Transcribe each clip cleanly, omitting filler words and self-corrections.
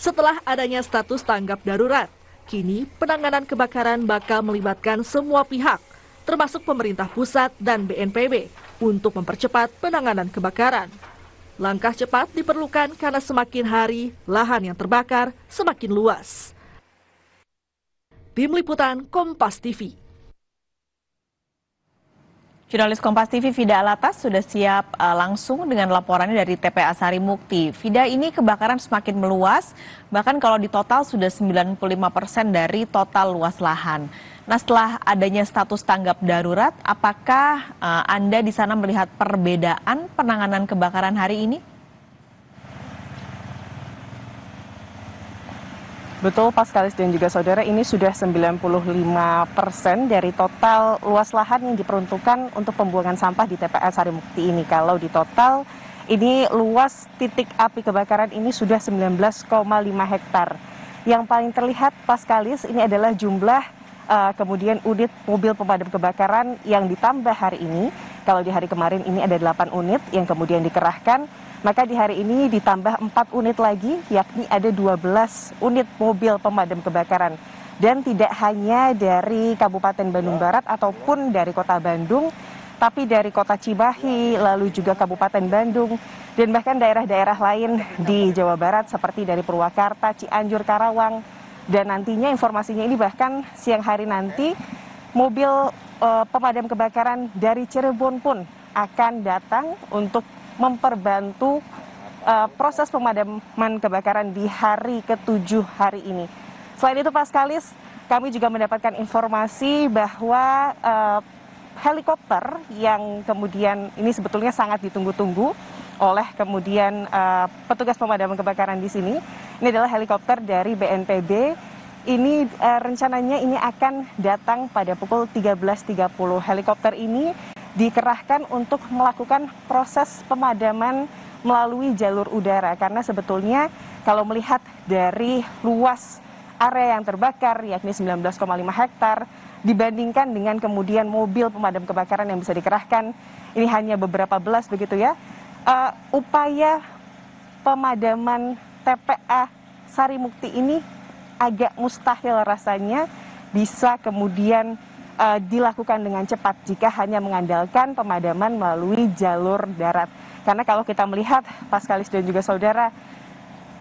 Setelah adanya status tanggap darurat, kini penanganan kebakaran bakal melibatkan semua pihak, termasuk pemerintah pusat dan BNPB, untuk mempercepat penanganan kebakaran. Langkah cepat diperlukan karena semakin hari lahan yang terbakar semakin luas. Tim Liputan Kompas TV. Jurnalis Kompas TV Vida Alatas sudah siap langsung dengan laporannya dari TPA Sarimukti. Vida, ini kebakaran semakin meluas, bahkan kalau di total sudah 95% dari total luas lahan. Nah, setelah adanya status tanggap darurat, apakah Anda di sana melihat perbedaan penanganan kebakaran hari ini? Betul, Paskalis dan juga saudara, ini sudah 95% dari total luas lahan yang diperuntukkan untuk pembuangan sampah di TPA Sarimukti ini. Kalau di total, ini luas titik api kebakaran ini sudah 19,5 hektar. Yang paling terlihat, Paskalis, ini adalah jumlah kemudian unit mobil pemadam kebakaran yang ditambah hari ini. Kalau di hari kemarin ini ada 8 unit yang kemudian dikerahkan, maka di hari ini ditambah 4 unit lagi, yakni ada 12 unit mobil pemadam kebakaran. Dan tidak hanya dari Kabupaten Bandung Barat ataupun dari Kota Bandung, tapi dari Kota Cimahi, lalu juga Kabupaten Bandung, dan bahkan daerah-daerah lain di Jawa Barat seperti dari Purwakarta, Cianjur, Karawang. Dan nantinya informasinya ini bahkan siang hari nanti mobil pemadam kebakaran dari Cirebon pun akan datang untuk memperbantu proses pemadaman kebakaran di hari ke-7 hari ini. Selain itu, Paskalis, kami juga mendapatkan informasi bahwa helikopter yang kemudian ini sebetulnya sangat ditunggu-tunggu oleh kemudian petugas pemadaman kebakaran di sini. Ini adalah helikopter dari BNPB. Ini rencananya ini akan datang pada pukul 13.30. Helikopter ini dikerahkan untuk melakukan proses pemadaman melalui jalur udara, karena sebetulnya kalau melihat dari luas area yang terbakar yakni 19,5 hektar dibandingkan dengan kemudian mobil pemadam kebakaran yang bisa dikerahkan ini hanya beberapa belas begitu ya, upaya pemadaman TPA Sarimukti ini agak mustahil rasanya bisa kemudian dilakukan dengan cepat jika hanya mengandalkan pemadaman melalui jalur darat. Karena kalau kita melihat, Paskalis dan juga saudara,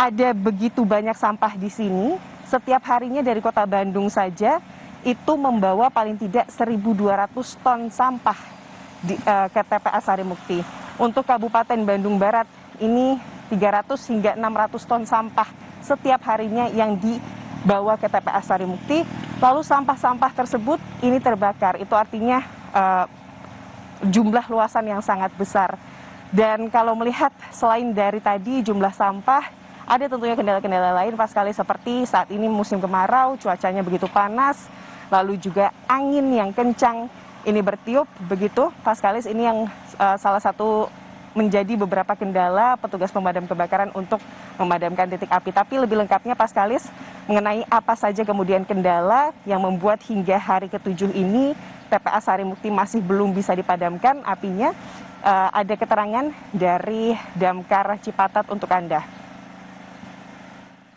ada begitu banyak sampah di sini. Setiap harinya dari Kota Bandung saja itu membawa paling tidak 1.200 ton sampah ke TPA Sarimukti. Untuk Kabupaten Bandung Barat ini 300 hingga 600 ton sampah setiap harinya yang dibawa ke TPA Sarimukti. Lalu sampah-sampah tersebut ini terbakar. Itu artinya jumlah luasan yang sangat besar. Dan kalau melihat selain dari tadi jumlah sampah, ada tentunya kendala-kendala lain, Paskalis, seperti saat ini musim kemarau, cuacanya begitu panas, lalu juga angin yang kencang ini bertiup begitu, Paskalis, ini yang salah satu menjadi beberapa kendala petugas pemadam kebakaran untuk memadamkan titik api. Tapi lebih lengkapnya, Paskalis, mengenai apa saja kemudian kendala yang membuat hingga hari ke-7 ini TPA Sarimukti masih belum bisa dipadamkan apinya, ada keterangan dari Damkar Cipatat untuk Anda.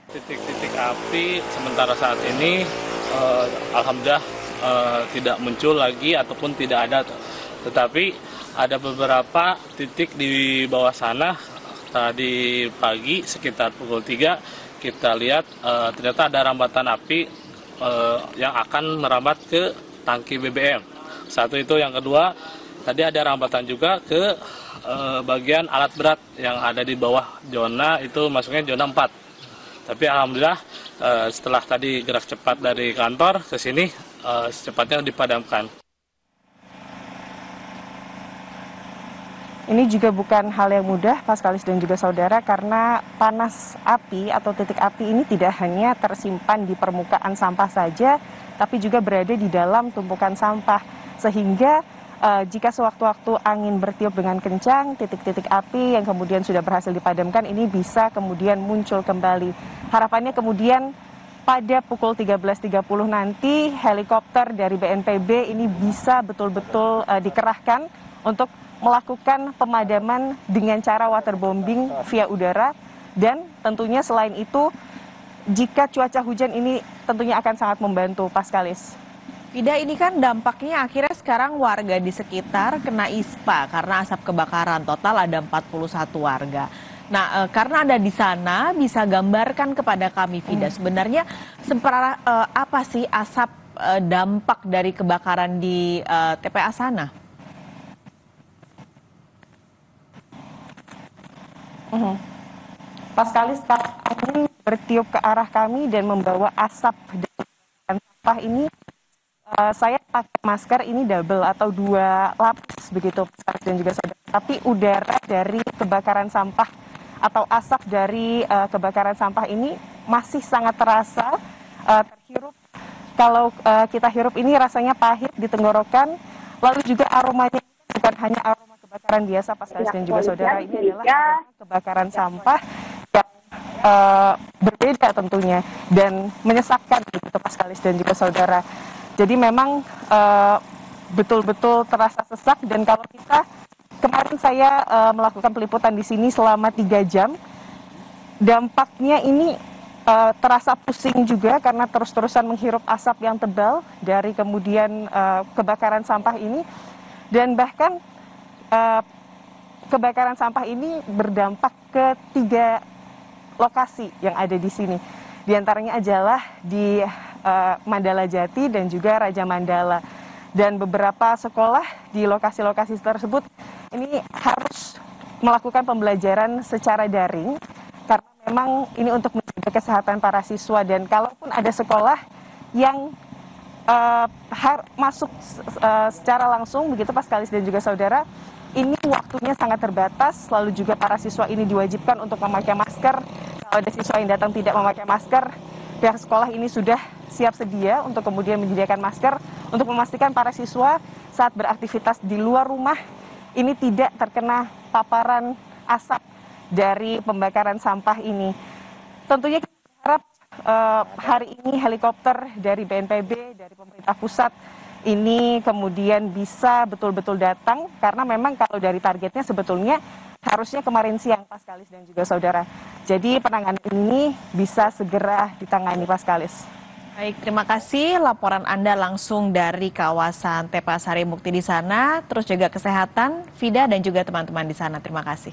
Titik-titik api sementara saat ini alhamdulillah tidak muncul lagi ataupun tidak ada. Tetapi ada beberapa titik di bawah sana. Tadi pagi sekitar pukul 3 kita lihat ternyata ada rambatan api yang akan merambat ke tangki BBM. Satu itu, yang kedua tadi ada rambatan juga ke bagian alat berat yang ada di bawah zona, itu masuknya zona 4. Tapi alhamdulillah setelah tadi gerak cepat dari kantor ke sini secepatnya dipadamkan. Ini juga bukan hal yang mudah, Paskalis dan juga saudara, karena panas api atau titik api ini tidak hanya tersimpan di permukaan sampah saja, tapi juga berada di dalam tumpukan sampah. Sehingga jika sewaktu-waktu angin bertiup dengan kencang, titik-titik api yang kemudian sudah berhasil dipadamkan ini bisa kemudian muncul kembali. Harapannya kemudian pada pukul 13.30 nanti helikopter dari BNPB ini bisa betul-betul dikerahkan untuk melakukan pemadaman dengan cara waterbombing via udara. Dan tentunya selain itu jika cuaca hujan ini tentunya akan sangat membantu, Paskalis. Vida, ini kan dampaknya akhirnya sekarang warga di sekitar kena ISPA karena asap kebakaran. Total ada 41 warga. Nah, karena ada di sana, bisa gambarkan kepada kami, Vida, sebenarnya separah apa sih asap dampak dari kebakaran di TPA sana? Paskalis, angin bertiup ke arah kami dan membawa asap dan sampah ini. Saya pakai masker ini double atau 2 lapis begitu, dan juga saudara. Tapi udara dari kebakaran sampah atau asap dari kebakaran sampah ini masih sangat terasa terhirup. Kalau kita hirup ini rasanya pahit di tenggorokan. Lalu juga aromanya bukan hanya aroma kebakaran biasa, Paskalis dan juga saudara, ini adalah aroma kebakaran sampah yang berbeda tentunya dan menyesakkan begitu, Paskalis dan juga saudara. Jadi memang betul-betul terasa sesak, dan kalau kita kemarin saya melakukan peliputan di sini selama 3 jam, dampaknya ini terasa pusing juga karena terus-terusan menghirup asap yang tebal dari kemudian kebakaran sampah ini, dan bahkan kebakaran sampah ini berdampak ke 3 lokasi yang ada di sini. Di antaranya adalah di Mandala Jati dan juga Raja Mandala, dan beberapa sekolah di lokasi-lokasi tersebut ini harus melakukan pembelajaran secara daring karena memang ini untuk menjaga kesehatan para siswa. Dan kalaupun ada sekolah yang masuk secara langsung begitu, Paskalis dan juga saudara, ini waktunya sangat terbatas. Lalu juga para siswa ini diwajibkan untuk memakai masker. Kalau ada siswa yang datang tidak memakai masker, pihak sekolah ini sudah siap sedia untuk kemudian menyediakan masker untuk memastikan para siswa saat beraktivitas di luar rumah ini tidak terkena paparan asap dari pembakaran sampah ini. Tentunya kita berharap hari ini helikopter dari BNPB, dari pemerintah pusat ini kemudian bisa betul-betul datang, karena memang kalau dari targetnya sebetulnya harusnya kemarin siang, Paskalis dan juga saudara. Jadi penanganan ini bisa segera ditangani, Paskalis. Baik, terima kasih laporan Anda langsung dari kawasan TPA Sarimukti di sana. Terus jaga kesehatan, Vida dan juga teman-teman di sana. Terima kasih.